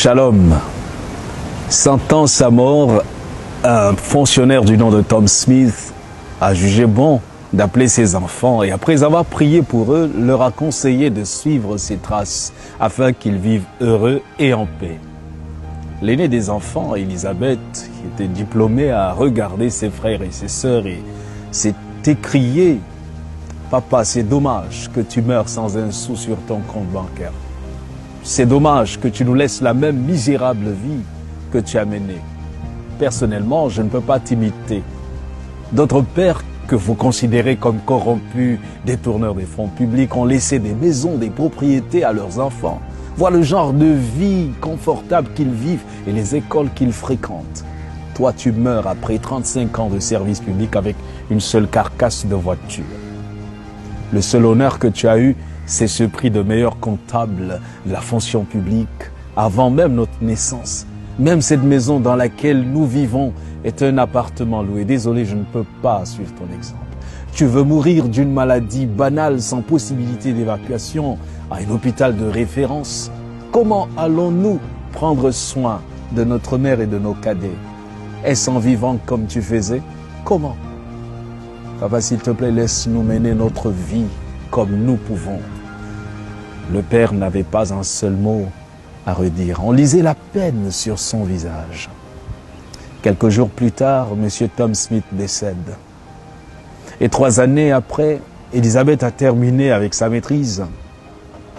Shalom. Sentant sa mort, un fonctionnaire du nom de Tom Smith a jugé bon d'appeler ses enfants et après avoir prié pour eux, leur a conseillé de suivre ses traces afin qu'ils vivent heureux et en paix. L'aîné des enfants, Elisabeth, qui était diplômée, a regardé ses frères et ses sœurs et s'est écrié « Papa, c'est dommage que tu meurs sans un sou sur ton compte bancaire. C'est dommage que tu nous laisses la même misérable vie que tu as menée. Personnellement, je ne peux pas t'imiter. D'autres pères que vous considérez comme corrompus, détourneurs des fonds publics, ont laissé des maisons, des propriétés à leurs enfants. Voilà le genre de vie confortable qu'ils vivent et les écoles qu'ils fréquentent. Toi, tu meurs après 35 ans de service public avec une seule carcasse de voiture. Le seul honneur que tu as eu, c'est ce prix de meilleur comptable de la fonction publique avant même notre naissance. Même cette maison dans laquelle nous vivons est un appartement loué. Désolé, je ne peux pas suivre ton exemple. Tu veux mourir d'une maladie banale sans possibilité d'évacuation à un hôpital de référence. Comment allons-nous prendre soin de notre mère et de nos cadets? Est-ce en vivant comme tu faisais? Comment? Papa, s'il te plaît, laisse-nous mener notre vie comme nous pouvons. Le père n'avait pas un seul mot à redire. On lisait la peine sur son visage. Quelques jours plus tard, M. Tom Smith décède. Et 3 années après, Elisabeth a terminé avec sa maîtrise.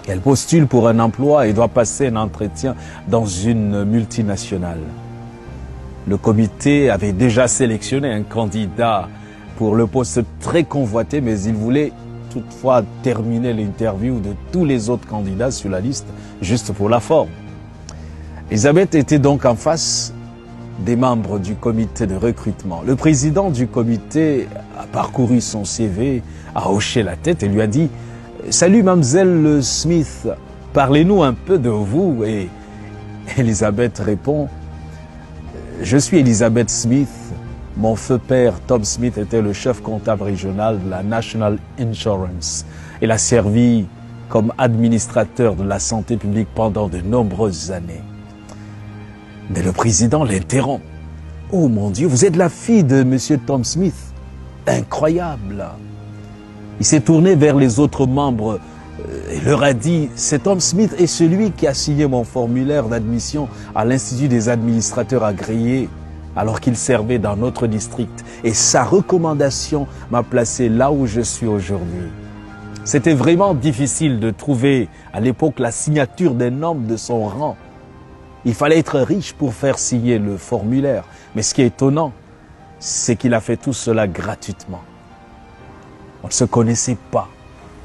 Elle postule pour un emploi et doit passer un entretien dans une multinationale. Le comité avait déjà sélectionné un candidat pour le poste très convoité, mais il voulait toutefois terminer l'interview de tous les autres candidats sur la liste, juste pour la forme. Elisabeth était donc en face des membres du comité de recrutement. Le président du comité a parcouru son CV, a hoché la tête et lui a dit « Salut mademoiselle Smith, parlez-nous un peu de vous » et Elisabeth répond « Je suis Elisabeth Smith. Mon feu père, Tom Smith, était le chef comptable régional de la National Insurance. Il a servi comme administrateur de la santé publique pendant de nombreuses années. » Mais le président l'interrompt. « Oh mon Dieu, vous êtes la fille de M. Tom Smith. Incroyable !» Il s'est tourné vers les autres membres et leur a dit « C'est Tom Smith est celui qui a signé mon formulaire d'admission à l'Institut des administrateurs agréés alors qu'il servait dans notre district. Et sa recommandation m'a placé là où je suis aujourd'hui. » C'était vraiment difficile de trouver à l'époque la signature d'un homme de son rang. Il fallait être riche pour faire signer le formulaire. Mais ce qui est étonnant, c'est qu'il a fait tout cela gratuitement. On ne se connaissait pas.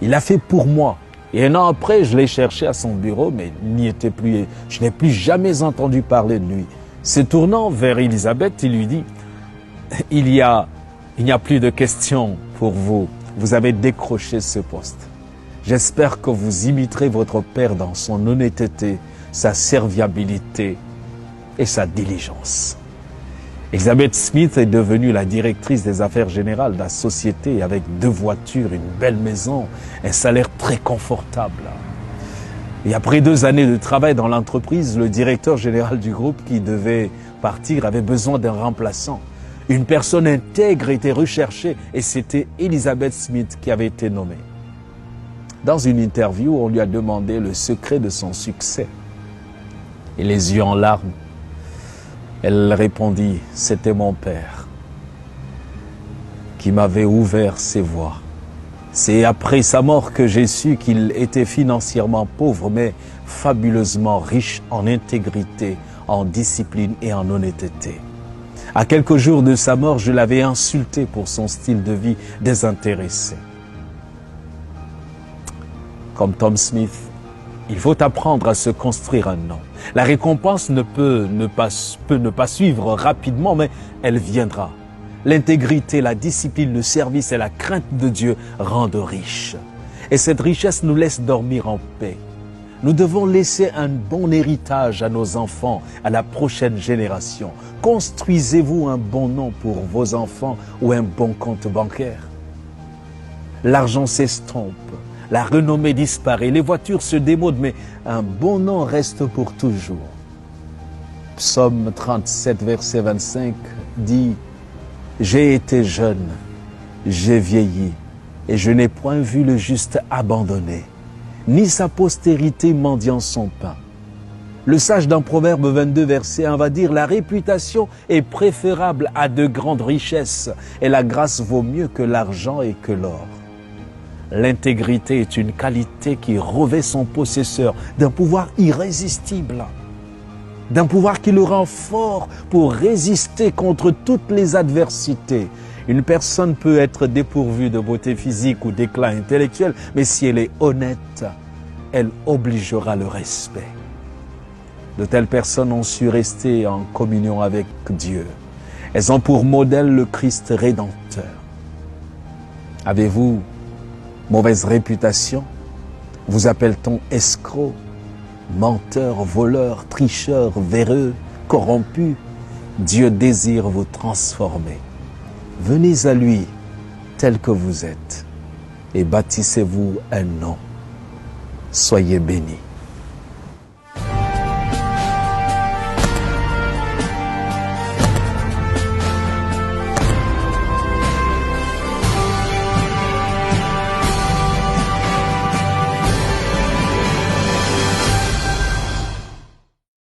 Il l'a fait pour moi. Et 1 an après, je l'ai cherché à son bureau, mais il n'y était plus. Je n'ai plus jamais entendu parler de lui. Se tournant vers Elisabeth, il lui dit « Il n'y a plus de questions pour vous. Vous avez décroché ce poste. J'espère que vous imiterez votre père dans son honnêteté, sa serviabilité et sa diligence. » Elisabeth Smith est devenue la directrice des affaires générales de la société avec 2 voitures, une belle maison, un salaire très confortable. Et après 2 années de travail dans l'entreprise, le directeur général du groupe qui devait partir avait besoin d'un remplaçant. Une personne intègre était recherchée et c'était Elisabeth Smith qui avait été nommée. Dans une interview, on lui a demandé le secret de son succès. Et les yeux en larmes, elle répondit « C'était mon père qui m'avait ouvert ses voies. C'est après sa mort que j'ai su qu'il était financièrement pauvre, mais fabuleusement riche en intégrité, en discipline et en honnêteté. À quelques jours de sa mort, je l'avais insulté pour son style de vie désintéressé. » Comme Tom Smith, il faut apprendre à se construire un nom. La récompense peut ne pas suivre rapidement, mais elle viendra. L'intégrité, la discipline, le service et la crainte de Dieu rendent riches. Et cette richesse nous laisse dormir en paix. Nous devons laisser un bon héritage à nos enfants, à la prochaine génération. Construisez-vous un bon nom pour vos enfants ou un bon compte bancaire. L'argent s'estompe, la renommée disparaît, les voitures se démodent, mais un bon nom reste pour toujours. Psaume 37, verset 25 dit « J'ai été jeune, j'ai vieilli, et je n'ai point vu le juste abandonné, ni sa postérité mendiant son pain. » Le sage dans Proverbe 22, verset 1 va dire « La réputation est préférable à de grandes richesses, et la grâce vaut mieux que l'argent et que l'or. » L'intégrité est une qualité qui revêt son possesseur d'un pouvoir irrésistible, d'un pouvoir qui le rend fort pour résister contre toutes les adversités. Une personne peut être dépourvue de beauté physique ou d'éclat intellectuel, mais si elle est honnête, elle obligera le respect. De telles personnes ont su rester en communion avec Dieu. Elles ont pour modèle le Christ rédempteur. Avez-vous mauvaise réputation? Vous appelle-t-on escroc, menteur, voleur, tricheur, véreux, corrompu? Dieu désire vous transformer. Venez à lui tel que vous êtes et bâtissez-vous un nom. Soyez bénis.